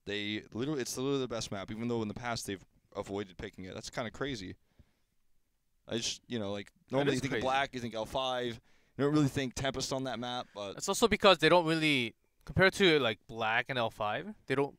it's literally the best map, even though in the past they've avoided picking it. That's kind of crazy. I just, like, normally you think of Black, you think L5. You don't really think Tempest on that map, but... It's also because they don't really, compared to, like, Black and L5, they don't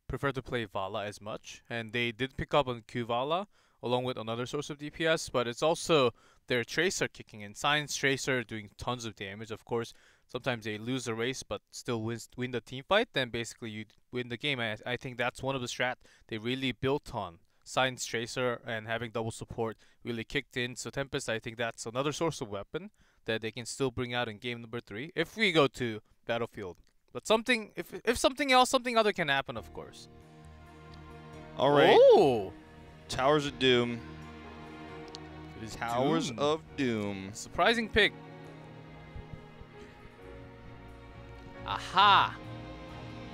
prefer to play Vala as much. And they did pick up on Q Vala, along with another source of DPS, but it's also their Tracer kicking in. Science Tracer doing tons of damage, of course. Sometimes they lose the race, but still win the team fight. Then basically you win the game. I think that's one of the strat they really built on. Science Tracer and having double support really kicked in. So Tempest, I think that's another source of weapon that they can still bring out in game number 3 if we go to Battlefield. But if something else, something other can happen, of course. All right. Oh! Towers of Doom. It is Towers of Doom. Surprising pick. Aha!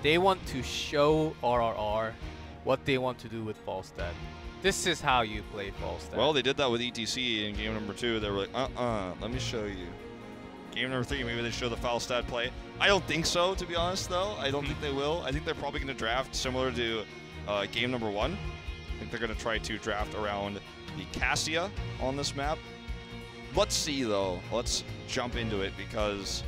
They want to show RRR what they want to do with Falstad. This is how you play Falstad. Well, they did that with ETC in game number 2. They were like, let me show you. Game number 3, maybe they show the Falstad play. I don't think so, to be honest, though. I don't think they will. I think they're probably going to draft similar to game number 1. I think they're going to try to draft around the Cassia on this map. Let's see, though. Let's jump into it because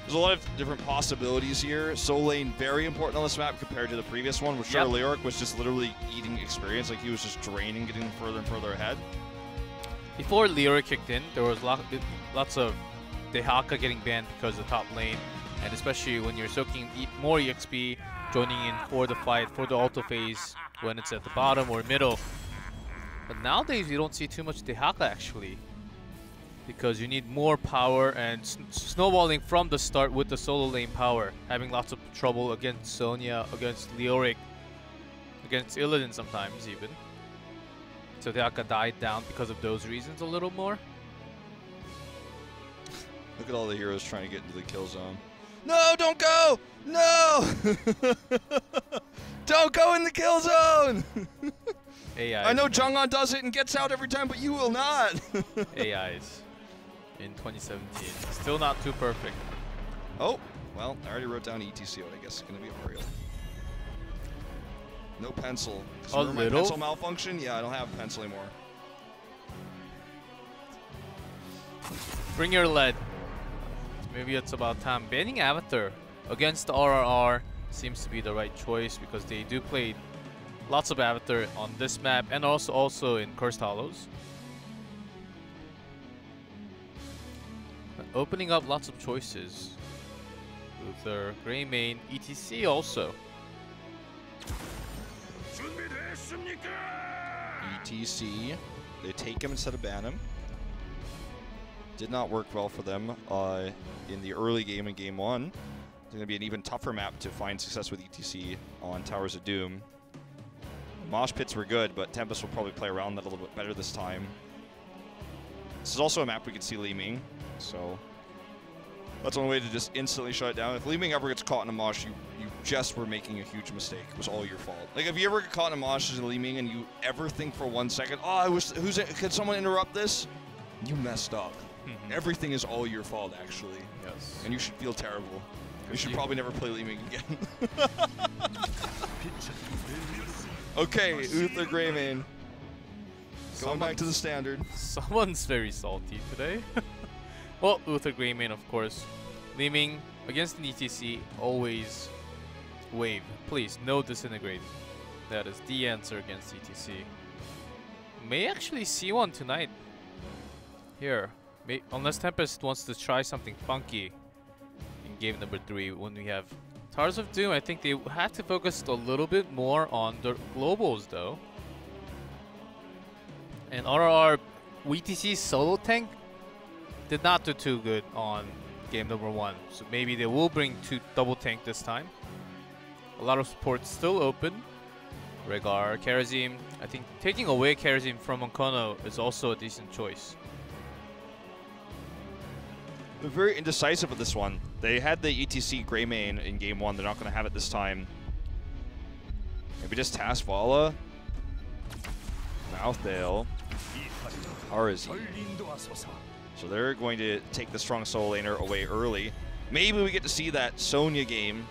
there's a lot of different possibilities here. Soul Lane, very important on this map compared to the previous one, which Lyric was just literally eating experience. Like, he was just draining, getting further and further ahead. Before Lyric kicked in, there was lots of Dehaka getting banned because of the top lane, and especially when you're soaking more EXP, joining in for the fight, for the auto phase, when it's at the bottom or middle. But nowadays, you don't see too much Dehaka, actually, because you need more power and snowballing from the start with the solo lane power, having lots of trouble against Sonya, against Leoric, against Illidan sometimes even. So Dehaka died down because of those reasons a little more. Look at all the heroes trying to get into the kill zone. No, don't go! No! Don't go in the kill zone! AI. I know Jungwon does it and gets out every time, but you will not. AIs in 2017. Still not too perfect. Oh, well, I already wrote down ETC, I guess it's going to be Ariel. No pencil. A little? My pencil malfunction? Yeah, I don't have a pencil anymore. Bring your lead. Maybe it's about time. Banning Avatar against the RRR seems to be the right choice because they do play lots of Avatar on this map and also in Cursed Hollows. Opening up lots of choices with their Grey main, ETC also. ETC, they take him instead of ban him. Did not work well for them in the early game in game 1. It's going to be an even tougher map to find success with ETC on Towers of Doom. Mosh pits were good, but Tempest will probably play around that a little bit better this time. This is also a map we could see Li Ming, so that's one way to just instantly shut it down. If Li Ming ever gets caught in a Mosh, you just were making a huge mistake. It was all your fault. Like, if you ever get caught in a Mosh as Li Ming and you ever think for 1 second, oh, I wish, could someone interrupt this? You messed up. Everything is all your fault, actually. Yes. And you should feel terrible. You should probably never play Li Ming again. Okay, Uther Greymane. Going back to the standard. Someone's very salty today. Well, Uther Greymane, of course. Li Ming against an ETC, always wave. Please, no disintegrate. That is the answer against ETC. May actually see one tonight. Here. Unless Tempest wants to try something funky in game number 3 when we have Towers of Doom. I think they had to focus a little bit more on the globals though. And RRR WTC solo tank did not do too good on game number 1. So maybe they will bring 2 double tank this time. A lot of support still open. Rhaegar, Karazim. I think taking away Karazim from Onkono is also a decent choice. They're very indecisive with this one. They had the ETC Greymane in game 1. They're not going to have it this time. Maybe just Task Vala. Mouthdale. Arazi. So they're going to take the strong solo laner away early. Maybe we get to see that Sonya game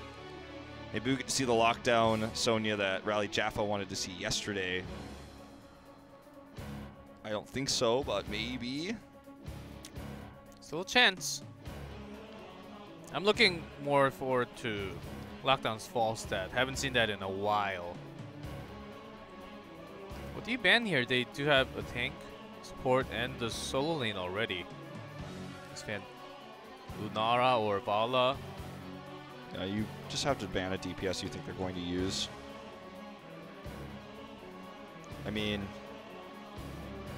Maybe we get to see the lockdown Sonya that Rally Jaffa wanted to see yesterday. I don't think so, but maybe. Still a chance. I'm looking more forward to Lockdown's fall stat. Haven't seen that in a while. What do you ban here? They do have a tank, support, and the solo lane already. It's Lunara or Vala. You just have to ban a DPS you think they're going to use. I mean,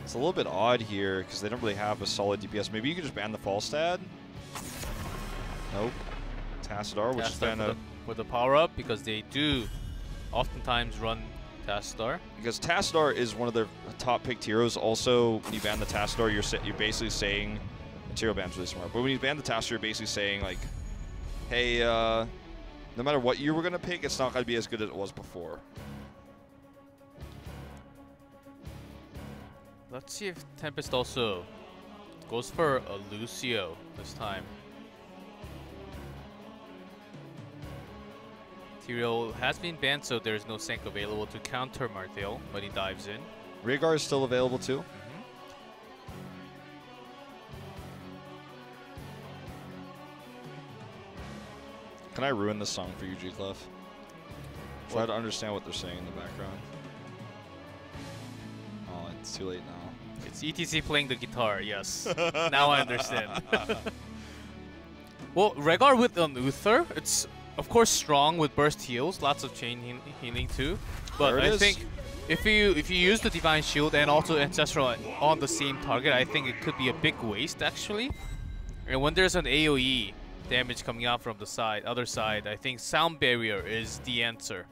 it's a little bit odd here because they don't really have a solid DPS. Maybe you could just ban the Falstad? Nope. Tassadar, which is kind of... with the power-up, because they do oftentimes run Tassadar. Because Tassadar is one of their top picked heroes. Also, when you ban the Tassadar, you're basically saying... Material ban's really smart. But when you ban the Tassadar, you're basically saying, like, hey, no matter what you were going to pick, it's not going to be as good as it was before. Let's see if Tempest also goes for a Lucio this time. Tyrael has been banned, so there's no sync available to counter Marthael when he dives in. Rhaegar is still available too. Can I ruin this song for you, G-Clef? Try to understand what they're saying in the background. Oh, it's too late now. It's ETC playing the guitar, yes. Now I understand. Well, Rhaegar with an Uther, it's of course strong with burst heals, lots of chain healing too. But I think if you use the Divine Shield and also Ancestral on the same target, I think it could be a big waste actually. And when there's an AoE damage coming out from the other side, I think Sound Barrier is the answer.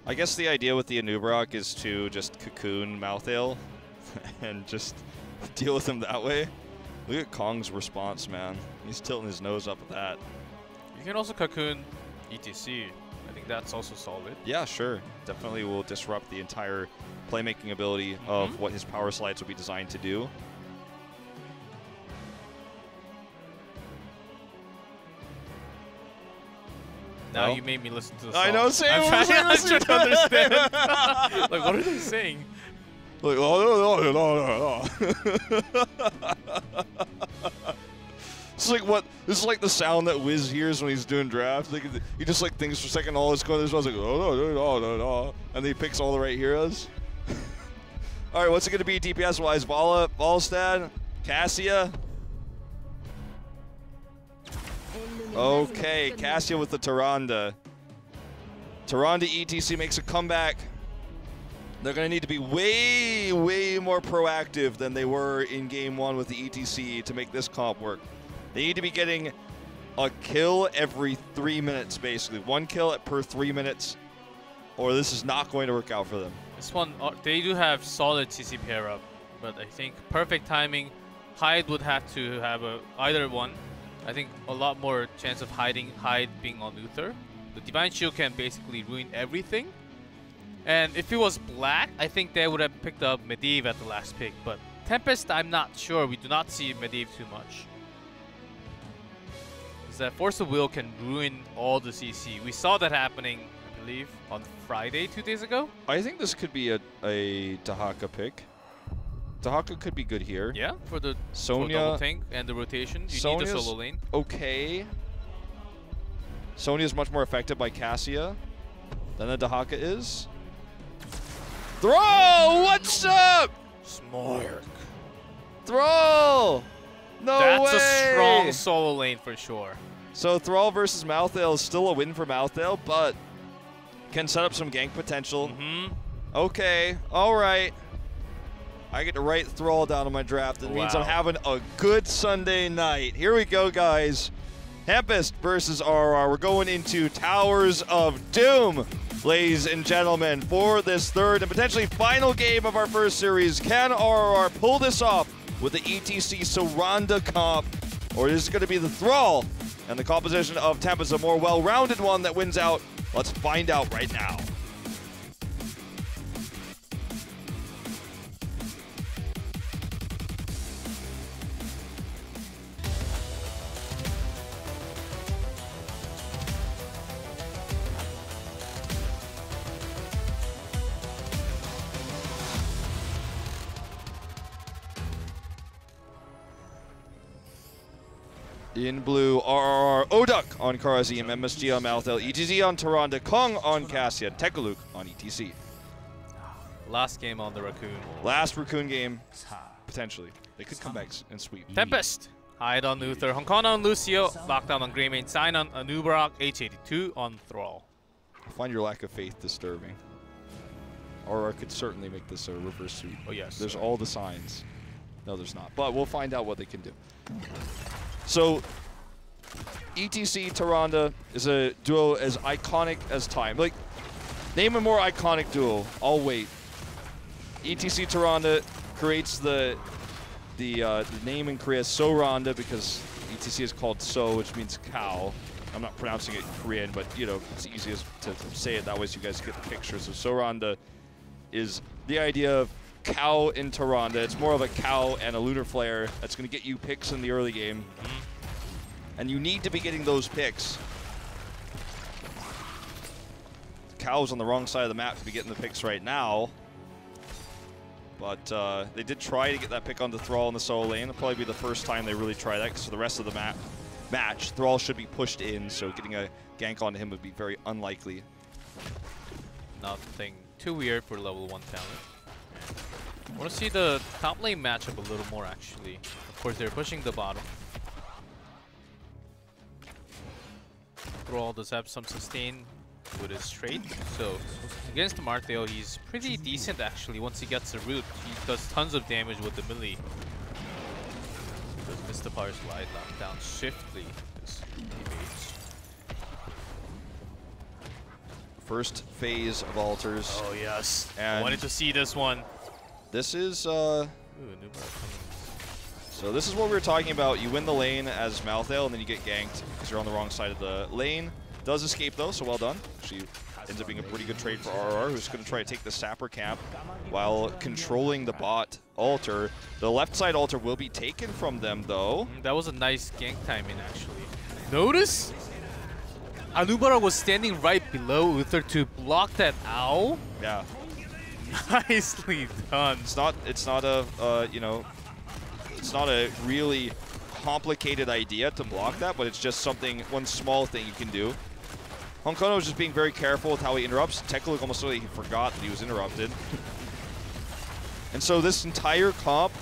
I guess the idea with the Anub'arak is to just cocoon Malthael and just deal with him that way. Look at Kong's response, man. He's tilting his nose up at that. You can also cocoon ETC. I think that's also solid. Yeah, sure. Definitely will disrupt the entire playmaking ability of what his power slides will be designed to do. Now you made me listen to the song. I know, same. I'm trying to understand. Like, what are they saying? Like, oh, It's like what? This is like the sound that Wiz hears when he's doing drafts. Like, he just like thinks for a second. All this going, this one's like, and then he picks all the right heroes. All right, what's it gonna be DPS wise? Vala, Volstad, Cassia. Okay, Cassia with the Tyrande. Tyrande ETC makes a comeback. They're going to need to be way, way more proactive than they were in Game 1 with the ETC to make this comp work. They need to be getting a kill every 3 minutes, basically. 1 kill per 3 minutes, or this is not going to work out for them. This one, they do have solid CC pair up, but I think perfect timing. Hyde would have to have either one. I think a lot more chance of Hyde being on Uther. The Divine Shield can basically ruin everything. And if it was Black, I think they would have picked up Medivh at the last pick. But Tempest, I'm not sure. We do not see Medivh too much. Is that Force of Will can ruin all the CC. We saw that happening, I believe, on Friday 2 days ago. I think this could be a Dahaka pick. Dahaka could be good here. Yeah, for the Sonya double tank and the rotation. You need the solo lane. Okay. Sonya is much more affected by Cassia than the Dahaka is. Throw! What's up? Smart. Throw! No way! That's a strong solo lane for sure. So Thrall versus Malthael is still a win for Malthael, but can set up some gank potential. Okay, all right. I get to write Thrall down on my draft. It means I'm having a good Sunday night. Here we go, guys. Tempest versus RR. We're going into Towers of Doom, ladies and gentlemen, for this third and potentially final game of our first series. Can RR pull this off with the ETC Soranda comp, or is it going to be the Thrall and the composition of Tempest, a more well-rounded one that wins out? Let's find out right now. In blue, RRR, Oduk on Karazim, MSG on Malthel, EGZ on Tyrande, Kong on Cassia, Tekaluk on ETC. Last game on the Raccoon. Last Raccoon game, potentially. They could come back and sweep. Tempest. Hyde on Luther, Honkona on Lucio, Lockdown on Greymane, Sign on Anubarak, H82 on Thrall. I find your lack of faith disturbing. RRR could certainly make this a reverse sweep. Oh yes. There's all the signs. No, there's not. But we'll find out what they can do. So, ETC Tyrande is a duo as iconic as time. Like, name a more iconic duo. I'll wait. ETC Tyrande creates the name in Korea Soranda because ETC is called So, which means cow. I'm not pronouncing it Korean, but you know it's easiest to say it that way so you guys get the picture. So Soranda is the idea of cow in Tyrande. It's more of a cow and a lunar flare that's going to get you picks in the early game. And you need to be getting those picks. The cow's on the wrong side of the map to be getting the picks right now. But they did try to get that pick onto Thrall in the solo lane. It'll probably be the first time they really try that because for the rest of the match, Thrall should be pushed in, so getting a gank onto him would be very unlikely. Nothing too weird for level 1 talent. I want to see the top lane matchup a little more actually. Of course, they're pushing the bottom. Thrall does have some sustain with his trade, so against the Marthail, he's pretty decent actually. Once he gets the root, he does tons of damage with the melee. Does Mr. Slide lock down swiftly his teammates. First phase of altars. Oh yes, And I wanted to see this one. This is Ooh, so this is what we were talking about. You win the lane as Malthael, and then you get ganked because you're on the wrong side of the lane. Does escape though, so well done. Actually ends up being a pretty good trade for RRR, who's going to try to take the Sapper camp while controlling the bot altar. The left side altar will be taken from them though. That was a nice gank timing actually. Notice Anubara was standing right below Uther to block that owl. Yeah. Nicely done. It's not a you know, it's not a really complicated idea to block that, but it's just something, one small thing you can do. Honkono was just being very careful with how he interrupts. Tekaluk almost like he forgot that he was interrupted. And so this entire comp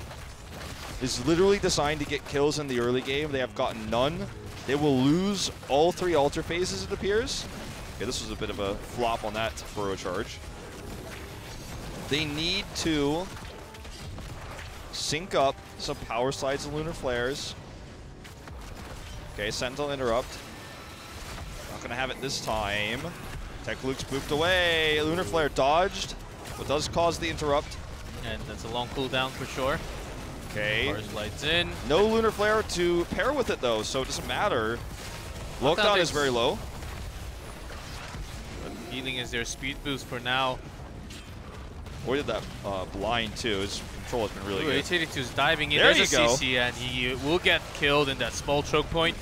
is literally designed to get kills in the early game. They have gotten none. They will lose all 3 altar phases, it appears. Okay, this was a bit of a flop on that burrow charge. They need to sync up some power slides and lunar flares. Okay, Sentinel interrupt. Not gonna have it this time. Tekaluk's booped away. Lunar flare dodged, but does cause the interrupt. And that's a long cooldown for sure. Okay. Power slides in. No lunar flare to pair with it though, so it doesn't matter. Lockdown is very low. Healing is their speed boost for now. Avoided that blind too. His control has been really good. H82 is diving in. There There's you a go. CC and he will get killed in that small choke point.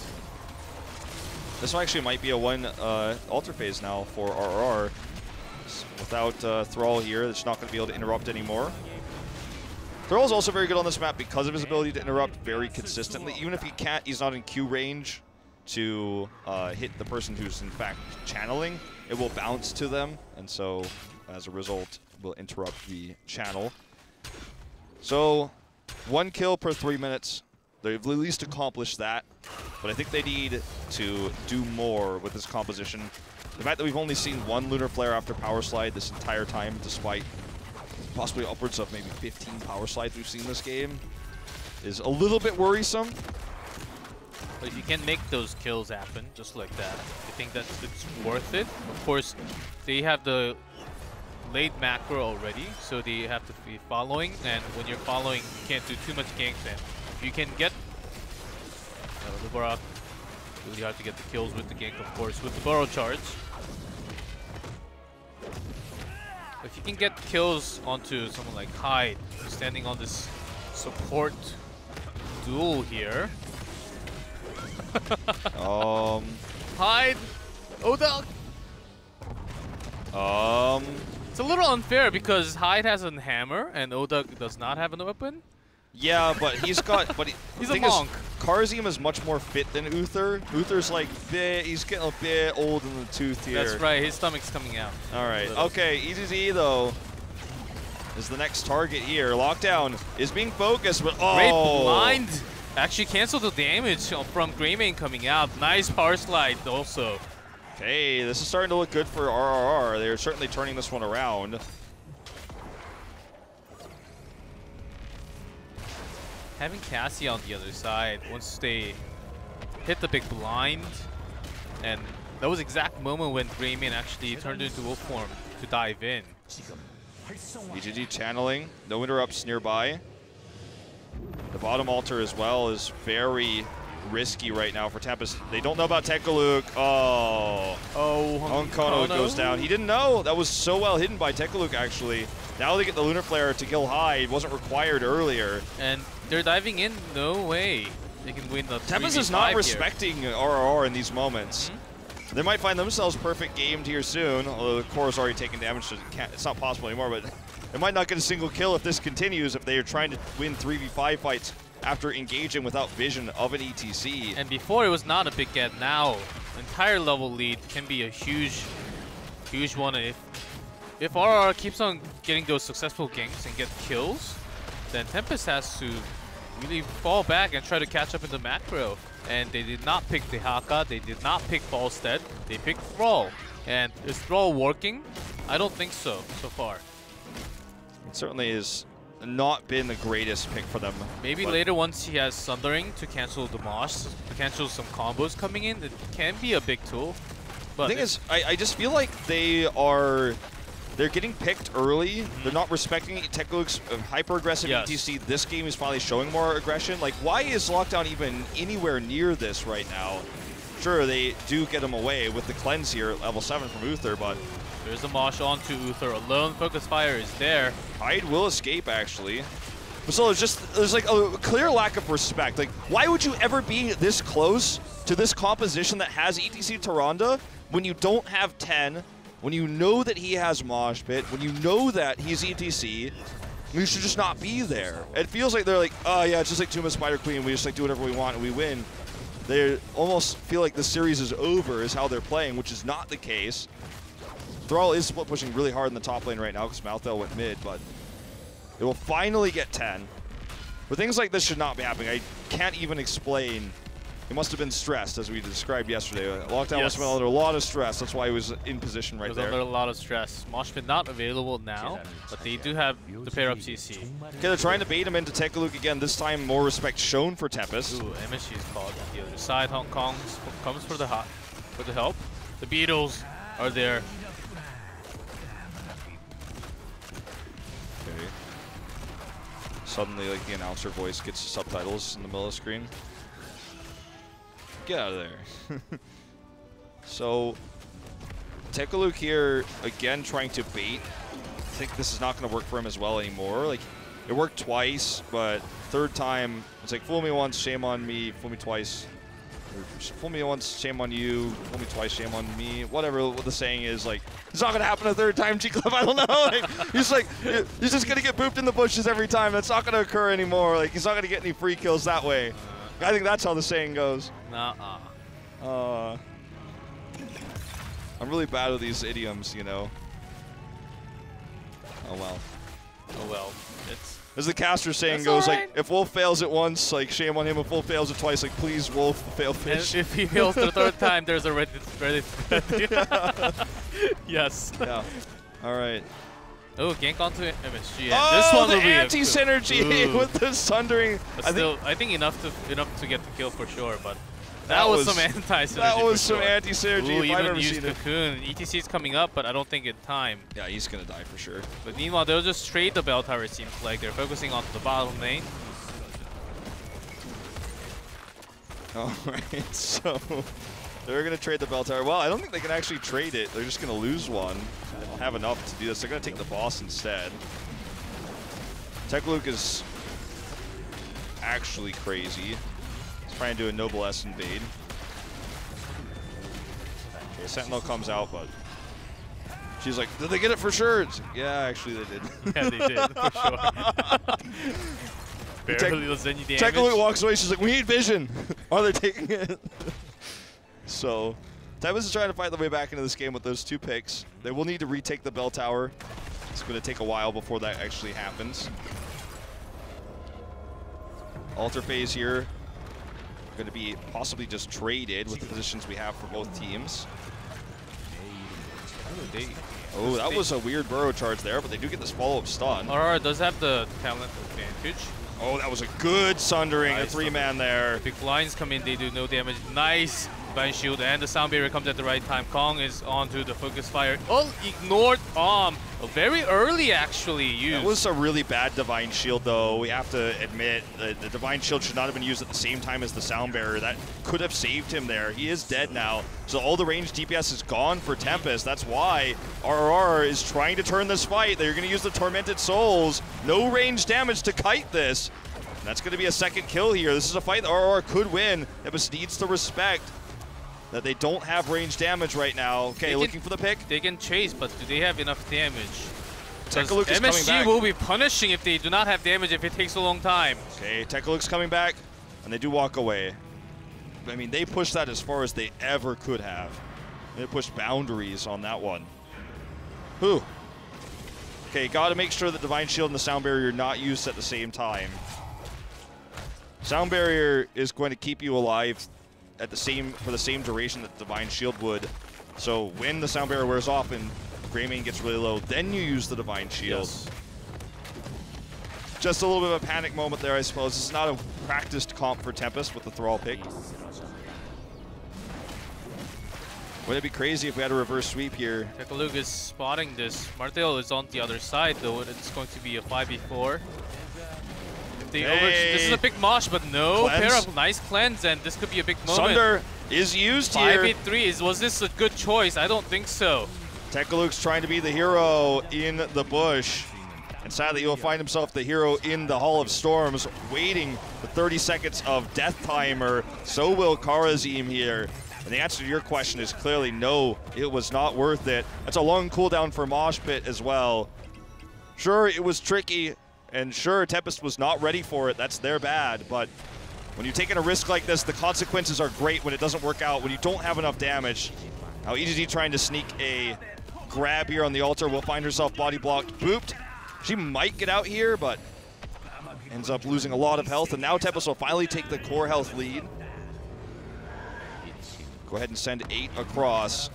This one actually might be a one altar phase now for RRR. Without Thrall here, it's not going to be able to interrupt anymore. Thrall is also very good on this map because of his ability to interrupt very consistently. Even if he can't, he's not in Q range to hit the person who's in fact channeling. It will bounce to them, and so as a result, will interrupt the channel. So 1 kill per 3 minutes. They've at least accomplished that, but I think they need to do more with this composition. The fact that we've only seen 1 lunar flare after power slide this entire time, despite possibly upwards of maybe 15 power slides we've seen this game, is a little bit worrisome. But if you can make those kills happen just like that, I think that it's worth it. Of course, they have the late macro already, so they have to be following, and when you're following, you can't do too much gank then. If you can get the Barak, really hard to get the kills with the gank, of course, with the burrow charge. If you can get kills onto someone like Hyde, standing on this support duel here. Hyde! Oduk! It's a little unfair because Hyde has a hammer and Oduk does not have an weapon. Yeah, but he's got. He's a monk. Karzim is much more fit than Uther. Uther's like he's getting a bit old in the tooth here. That's right. His stomach's coming out. All right. Okay. EZZ though is the next target here. Lockdown is being focused, but Great blind. Actually canceled the damage from Greymane coming out. Nice power slide also. Okay, this is starting to look good for RRR. They're certainly turning this one around. Having Cassie on the other side, once they hit the big blind, and that was the exact moment when Greymane actually turned into wolf form to dive in. EGG channeling, no interrupts nearby. The bottom altar as well is very risky right now for Tempest. They don't know about Tekaluk. Oh, Honkono goes down. He didn't know. That was so well hidden by Tekaluk actually. Now they get the Lunar Flare to kill high. It wasn't required earlier. And they're diving in. No way they can win the Tempest is not respecting RRR in these moments. They might find themselves perfect gamed here soon, although the core is already taking damage, so it's not possible anymore, but they might not get a single kill if this continues, if they are trying to win 3v5 fights after engaging without vision of an ETC. And before it was not a big get, now entire level lead can be a huge one. If RRR keeps on getting those successful ganks and get kills, then Tempest has to really fall back and try to catch up in the macro. And they did not pick the Haka, they did not pick Falstead, they picked Thrall. And is Thrall working? I don't think so far. It certainly has not been the greatest pick for them. Maybe later once he has Sundering to cancel the Mosh, to cancel some combos coming in, it can be a big tool. But the thing is, I just feel like they're getting picked early. They're not respecting Tekaluk's hyper-aggressive ETC. This game is finally showing more aggression. Like, why is Lockdown even anywhere near this right now? Sure, they do get him away with the cleanse here at level 7 from Uther, but... There's a Mosh onto Uther alone. Focus Fire is there. Hyde will escape, actually. But so there's like a clear lack of respect. Like, why would you ever be this close to this composition that has ETC Tyrande when you don't have 10, when you know that he has Mosh Pit, when you know that he's ETC? You should just not be there. It feels like they're like, oh yeah, it's just like Tomb of Spider Queen. We just like do whatever we want and we win. They almost feel like the series is over is how they're playing, which is not the case. Thrall is split pushing really hard in the top lane right now because Malthael went mid, but it will finally get 10. But things like this should not be happening. I can't even explain. He must have been stressed, as we described yesterday. Lockdown must have been under a lot of stress. That's why he was in position right there. He was under a lot of stress. Mosh Pit not available now, but they do have the pair up CC. Okay, they're trying to bait him into Tekaluk again. This time, more respect shown for Tempest. Ooh, MSG is called on the other side. Hong Kong comes for the help. The Beatles are there. Okay. Suddenly, like, the announcer voice gets subtitles in the middle of the screen. Get out of there. So, Tekaluk here, again, trying to bait. I think this is not going to work for him as well anymore. Like, it worked twice, but third time, it's like, fool me once, shame on me, fool me twice. Or, fool me once, shame on you, fool me twice, shame on me. Whatever what the saying is, like, it's not going to happen a third time, G-Club, I don't know. Like, he's like, he's just going to get booped in the bushes every time. That's not going to occur anymore. Like, he's not going to get any free kills that way. I think that's how the saying goes. Nuh-uh. I'm really bad with these idioms, you know. Oh well. Oh well. It's as the caster saying goes, like, if Wolf fails it once, like, shame on him. If Wolf fails it twice, like, please, Wolf, fail fish. And if he fails the third time, there's a Reddit thread. Yes. Yeah. All right. Oh, gank onto MSG. And oh, this one the will be anti-synergy with the sundering. I think enough to get the kill for sure, but that was some anti-synergy. That was some anti-synergy. Ooh, even used Cocoon. ETC is coming up, but I don't think in time. Yeah, he's gonna die for sure. But meanwhile, they'll just trade the bell tower. It seems like they're focusing on the bottom lane. All right, so they're gonna trade the bell tower. Well, I don't think they can actually trade it. They're just gonna lose one. They don't have enough to do this. They're gonna take the boss instead. Tekaluk is actually crazy. He's trying to do a Noble S invade. Okay, Sentinel comes out, but she's like, did they get it for sure? It's like, yeah, actually they did. Yeah, they did, for sure. barely does any damage. Tekkaluk walks away. She's like, we need vision. Are they taking it? So, Tempest is trying to fight their way back into this game with those 2 picks. They will need to retake the bell tower. It's going to take a while before that actually happens. Alter phase here. Going to be possibly just traded with the positions we have for both teams. Oh, that was a weird burrow charge there, but they do get this follow-up stun. Rrr does have the talent advantage. Oh, that was a good sundering, Nice a 3-man there. Big blinds come in, they do no damage. Nice Divine Shield, and the Sound Barrier comes at the right time. Kong is onto the Focus Fire. Oh, ignored Palm. Very early, actually, used. That was a really bad Divine Shield, though. We have to admit, the Divine Shield should not have been used at the same time as the Sound Barrier. That could have saved him there. He is dead now, so all the range DPS is gone for Tempest. That's why Rrr is trying to turn this fight. They're going to use the Tormented Souls. No range damage to kite this. And that's going to be a second kill here. This is a fight that Rrr could win. Tempest needs to respect that they don't have range damage right now. Okay, looking for the pick. They can chase, but do they have enough damage? Tekkaluk is coming back. MSG will be punishing if they do not have damage if it takes a long time. Okay, Tekkaluk's coming back, and they do walk away. I mean, they pushed that as far as they ever could have. They pushed boundaries on that one. Whew. Okay, got to make sure that Divine Shield and the Sound Barrier are not used at the same time. Sound Barrier is going to keep you alive at for the same duration that Divine Shield would. So when the Sound Barrier wears off and Greymane gets really low, then you use the Divine Shield. Yes. Just a little bit of a panic moment there, I suppose. This is not a practiced comp for Tempest with the Thrall pick. Would it be crazy if we had a reverse sweep here? Tekkaluk is spotting this. Martel is on the other side, though. It's going to be a 5v4. This is a big mosh, but no. Cleanse. Pair up, nice cleanse, and this could be a big moment. Sunder is used here. 5v3, was this a good choice? I don't think so. Tekkaluk's trying to be the hero in the bush. And sadly, he'll find himself the hero in the Hall of Storms, waiting the 30 seconds of death timer. So will Karazim here. And the answer to your question is clearly no, it was not worth it. That's a long cooldown for Mosh Pit as well. Sure, it was tricky. And sure, Tempest was not ready for it. That's their bad. But when you're taking a risk like this, the consequences are great when it doesn't work out, when you don't have enough damage. Now, HGC trying to sneak a grab here on the altar will find herself body blocked, booped. She might get out here, but ends up losing a lot of health. And now Tempest will finally take the core health lead. Go ahead and send 8 across.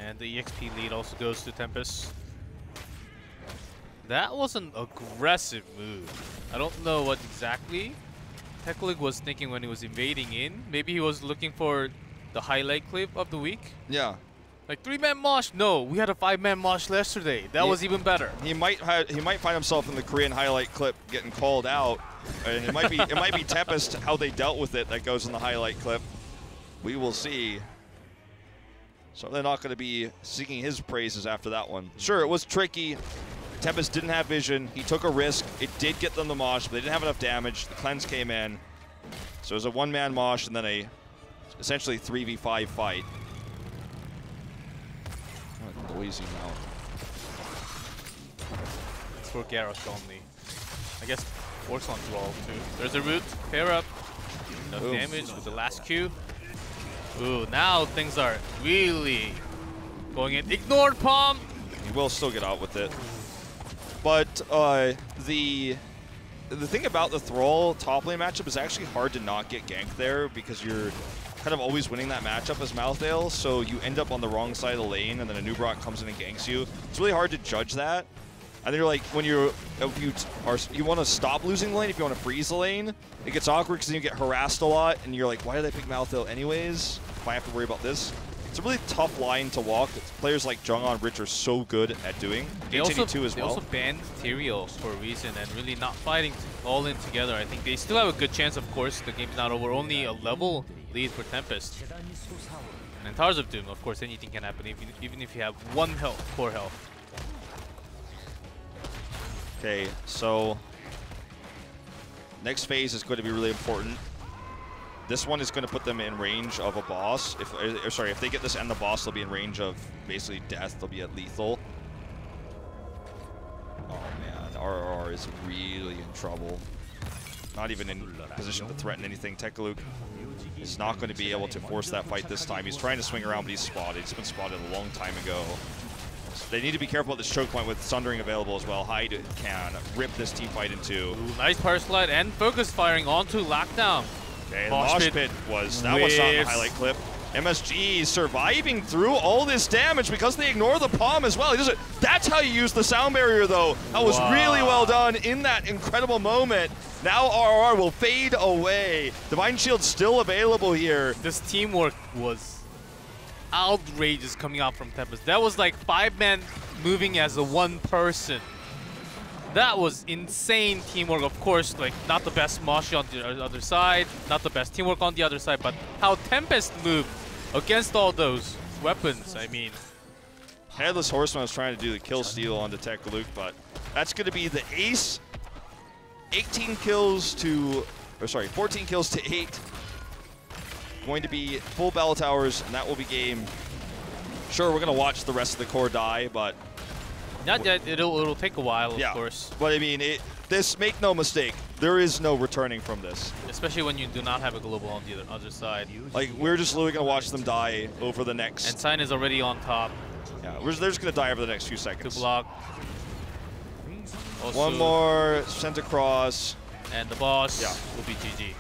And the EXP lead also goes to Tempest. That was an aggressive move. I don't know what exactly Tekkaluk was thinking when he was invading in. Maybe he was looking for the highlight clip of the week. Yeah. Like 3-man mosh. No, we had a 5-man mosh yesterday. That was even better. He might find himself in the Korean highlight clip getting called out. And it might be Tempest how they dealt with it that goes in the highlight clip. We will see. So they're not going to be singing his praises after that one. Sure, it was tricky. Tempest didn't have vision. He took a risk. It did get them the mosh, but they didn't have enough damage. The cleanse came in. So it was a 1-man mosh and then a essentially 3v5 fight. What a noisy mount. It's for Garrus only. I guess works on Thrall too. There's a root. Pair up. Enough damage with the last Q. Ooh, now things are really going in. Ignored Palm. He will still get out with it. But the thing about the Thrall top lane matchup is actually hard to not get ganked there because you're kind of always winning that matchup as Malthael, so you end up on the wrong side of the lane and then a new Brock comes in and ganks you. It's really hard to judge that. And then you're like, when you want to stop losing the lane, if you want to freeze the lane, it gets awkward because then you get harassed a lot and you're like, why did I pick Malthael anyways? If I have to worry about this. It's a really tough line to walk that players like Jung-On Rich are so good at doing. They also banned Tyrael for a reason and really not fighting all in together. I think they still have a good chance, of course. The game's not over. Only a level lead for Tempest. And in Towers of Doom, of course, anything can happen, even if you have 1 health, core health. Okay, so next phase is going to be really important. This one is going to put them in range of a boss. If they get this and the boss, they'll be in range of basically death. They'll be at lethal. Oh man, Rrr is really in trouble. not even in position to threaten anything. Tekaluk is not going to be able to force that fight this time. He's trying to swing around, but he's spotted. He's been spotted a long time ago. So they need to be careful at this choke point with Sundering available as well. Hyde can rip this team fight into. Ooh, nice power slide and focus firing onto Lockdown. Okay, the mosh pit was not in the highlight clip. MSG surviving through all this damage because they ignore the palm as well. He doesn't, that's how you use the sound barrier, though. That was really well done in that incredible moment. Now RR will fade away. Divine Shield still available here. This teamwork was outrageous coming out from Tempest. That was like 5 men moving as a 1 person. That was insane teamwork. Of course, like not the best Moshi on the other side, not the best teamwork on the other side, but how Tempest moved against all those weapons. I mean, Headless Horseman was trying to do the kill steal onto Tekaluk, but that's going to be the ace. 14 kills to 8. Going to be full battle towers, and that will be game. Sure, we're going to watch the rest of the core die, but not yet. It'll take a while, of course. But I mean, this, make no mistake, there is no returning from this. Especially when you do not have a global on the other side. Like, we're just literally going to watch them die over the next. And Sign is already on top. Yeah, they're just going to die over the next few seconds. To block. Also, one more sent across. And the boss will be GG.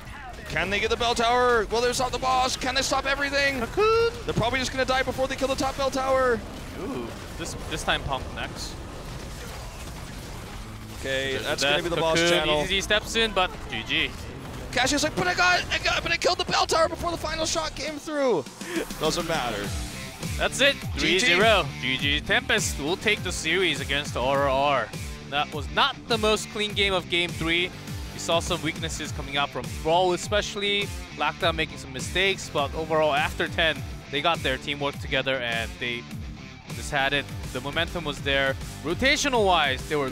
Can they get the bell tower? Will they stop the boss? Can they stop everything? They're probably just going to die before they kill the top bell tower. Ooh, this time Punk next. Okay, that's going to be the boss channel. Easy steps in, but GG. Cassie's like, but I killed the bell tower before the final shot came through. Doesn't matter. That's it. 3-0. GG Tempest will take the series against RRR. That was not the most clean game of Game 3. We saw some weaknesses coming out from Thrall especially. Lockdown making some mistakes, but overall after 10, they got their teamwork together and they just had it. The momentum was there. Rotational-wise, they were